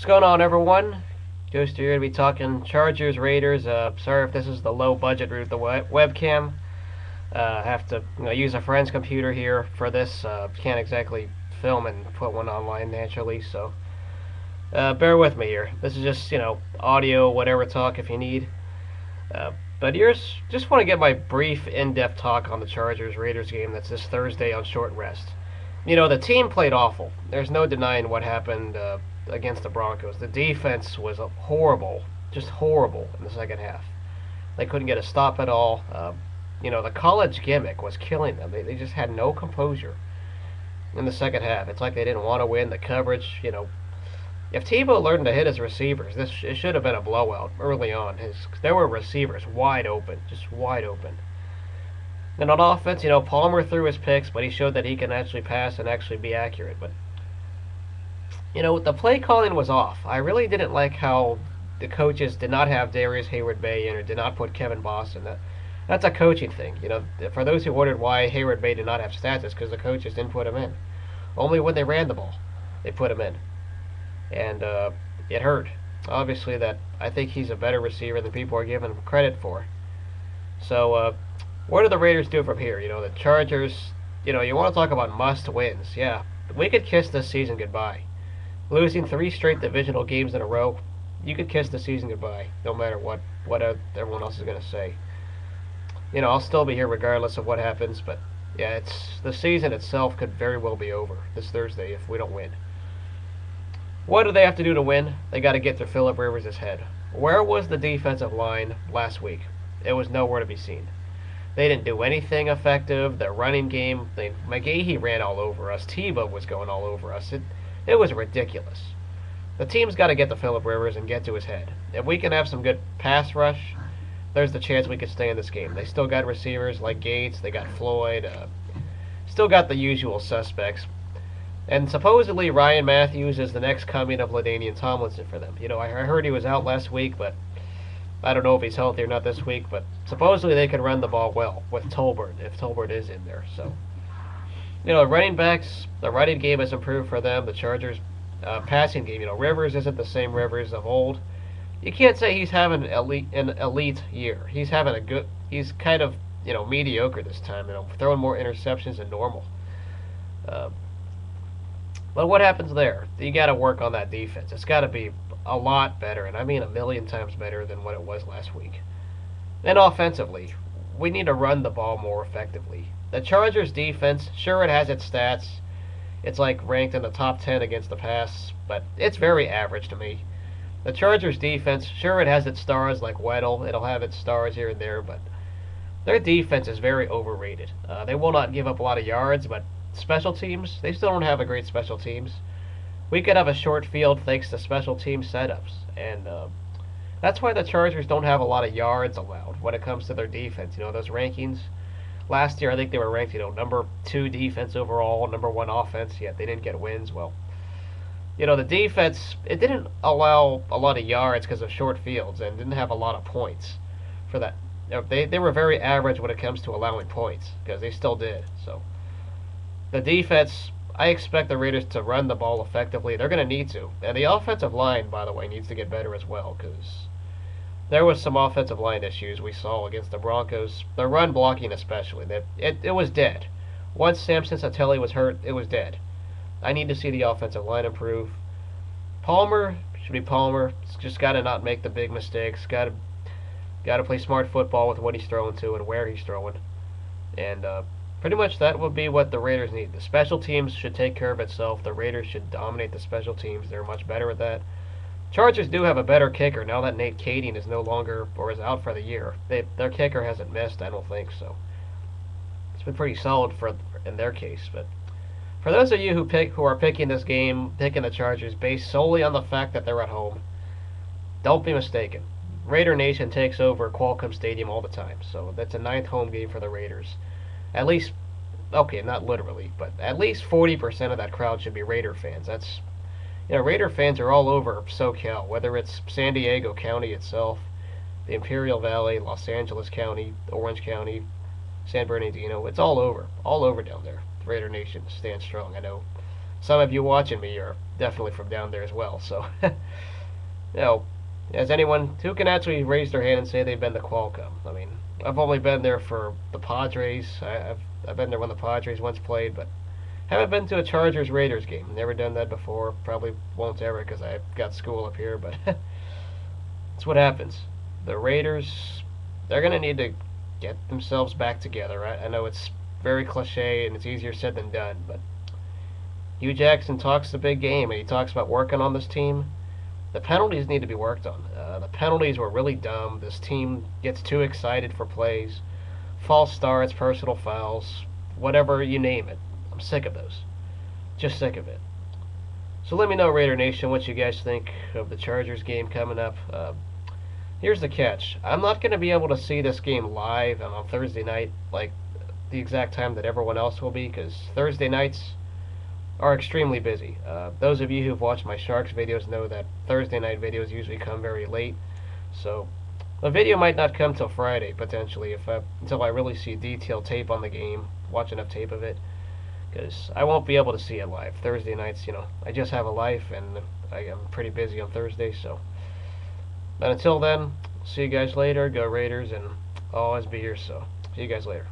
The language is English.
What's going on, everyone? Ghost here to be talking Chargers, Raiders. Sorry if this is the low budget route, the webcam. I have to use a friend's computer here for this. Can't exactly film and put one online naturally, so bear with me here. This is just, audio, whatever talk if you need. But here's just want to get my brief, in-depth talk on the Chargers Raiders game that's this Thursday on short rest. The team played awful. There's no denying what happened against the Broncos. The defense was horrible, just horrible in the second half. They couldn't get a stop at all. The college gimmick was killing them. They just had no composure in the second half. It's like they didn't want to win. The coverage, if Tebow learned to hit his receivers, it should have been a blowout early on. There were receivers wide open, just wide open. And on offense, Palmer threw his picks, but he showed that he can actually pass and actually be accurate. But the play calling was off. I really didn't like how the coaches did not have Darius Hayward-Bay in or did not put Kevin Boss in. That's a coaching thing. For those who wondered why Hayward-Bay did not have stats, it's because the coaches didn't put him in. Only when they ran the ball, they put him in. And it hurt. Obviously, that I think he's a better receiver than people are giving him credit for. So, what do the Raiders do from here? The Chargers, you want to talk about must-wins. Yeah, we could kiss this season goodbye. Losing 3 straight divisional games in a row, you could kiss the season goodbye, no matter what everyone else is going to say. I'll still be here regardless of what happens, but yeah, the season itself could very well be over this Thursday if we don't win. What do they have to do to win? They got to get through Phillip Rivers' head. Where was the defensive line last week? It was nowhere to be seen. They didn't do anything effective. Their running game, McGahee ran all over us. Tebow was going all over us. It was ridiculous. The team's got to get to Phillip Rivers and get to his head. If we can have some good pass rush, there's the chance we could stay in this game. They still got receivers like Gates. They got Floyd. Still got the usual suspects. And supposedly Ryan Matthews is the next coming of LaDainian Tomlinson for them. I heard he was out last week, but I don't know if he's healthy or not this week. But supposedly they can run the ball well with Tolbert, if Tolbert is in there. So, running backs, the running game has improved for them. The Chargers passing game, Rivers isn't the same Rivers of old. You can't say he's having an elite year. He's kind of, mediocre this time. Throwing more interceptions than normal. But what happens there? You got to work on that defense. It's got to be a lot better, and I mean a million times better than what it was last week. And offensively, we need to run the ball more effectively. The Chargers defense, sure, it has its stats. It's like ranked in the top 10 against the pass, but it's very average to me. The Chargers defense, sure, it has its stars like Weddle. It'll have its stars here and there, but their defense is very overrated. They will not give up a lot of yards, but special teams, they still don't have a great special teams. We could have a short field thanks to special team setups, and that's why the Chargers don't have a lot of yards allowed when it comes to their defense. Those rankings. Last year, I think they were ranked, number 2 defense overall, number 1 offense, yet they didn't get wins. Well, the defense, it didn't allow a lot of yards because of short fields and didn't have a lot of points for that. They were very average when it comes to allowing points because they still did. So the defense, I expect the Raiders to run the ball effectively. They're going to need to. And the offensive line, by the way, needs to get better as well because there was some offensive line issues we saw against the Broncos. The run blocking especially. It was dead. Once Samson Satele was hurt, it was dead. I need to see the offensive line improve. Palmer should be Palmer. It's just got to not make the big mistakes. Got to play smart football with what he's throwing to and where he's throwing. And pretty much that would be what the Raiders need. The special teams should take care of itself. The Raiders should dominate the special teams. They're much better at that. Chargers do have a better kicker now that Nate Kading is no longer or is out for the year. Their kicker hasn't missed, I don't think so. It's been pretty solid in their case. But for those of you who are picking this game, picking the Chargers based solely on the fact that they're at home, don't be mistaken. Raider Nation takes over Qualcomm Stadium all the time, so that's a 9th home game for the Raiders. At least, okay, not literally, but at least 40% of that crowd should be Raider fans. That's, Raider fans are all over SoCal, whether it's San Diego County itself, the Imperial Valley, Los Angeles County, Orange County, San Bernardino. It's all over down there. Raider Nation stands strong. I know some of you watching me definitely from down there as well. So, you know, as anyone who can actually raise their hand and say they've been to Qualcomm. I mean, I've only been there for the Padres. I've been there when the Padres once played, but haven't been to a Chargers Raiders game. Never done that before. Probably won't ever because I've got school up here. But that's what happens. The Raiders, they're gonna need to get themselves back together. I know it's very cliche and it's easier said than done, but Hugh Jackson talks the big game and he talks about working on this team. The penalties need to be worked on. The penalties were really dumb. This team gets too excited for plays, false starts, personal fouls, whatever you name it. I'm sick of those. Just sick of it. So let me know, Raider Nation, what you guys think of the Chargers game coming up. Here's the catch. I'm not going to be able to see this game live on Thursday night, like the exact time that everyone else will be, because Thursday nights are extremely busy. Those of you who've watched my Sharks videos know that Thursday night videos usually come very late. So the video might not come till Friday, potentially, until I really see detailed tape on the game, watch enough tape of it, because I won't be able to see it live. Thursday nights, I just have a life, and I am pretty busy on Thursday, so. But until then, see you guys later. Go Raiders, and I'll always be here, so see you guys later.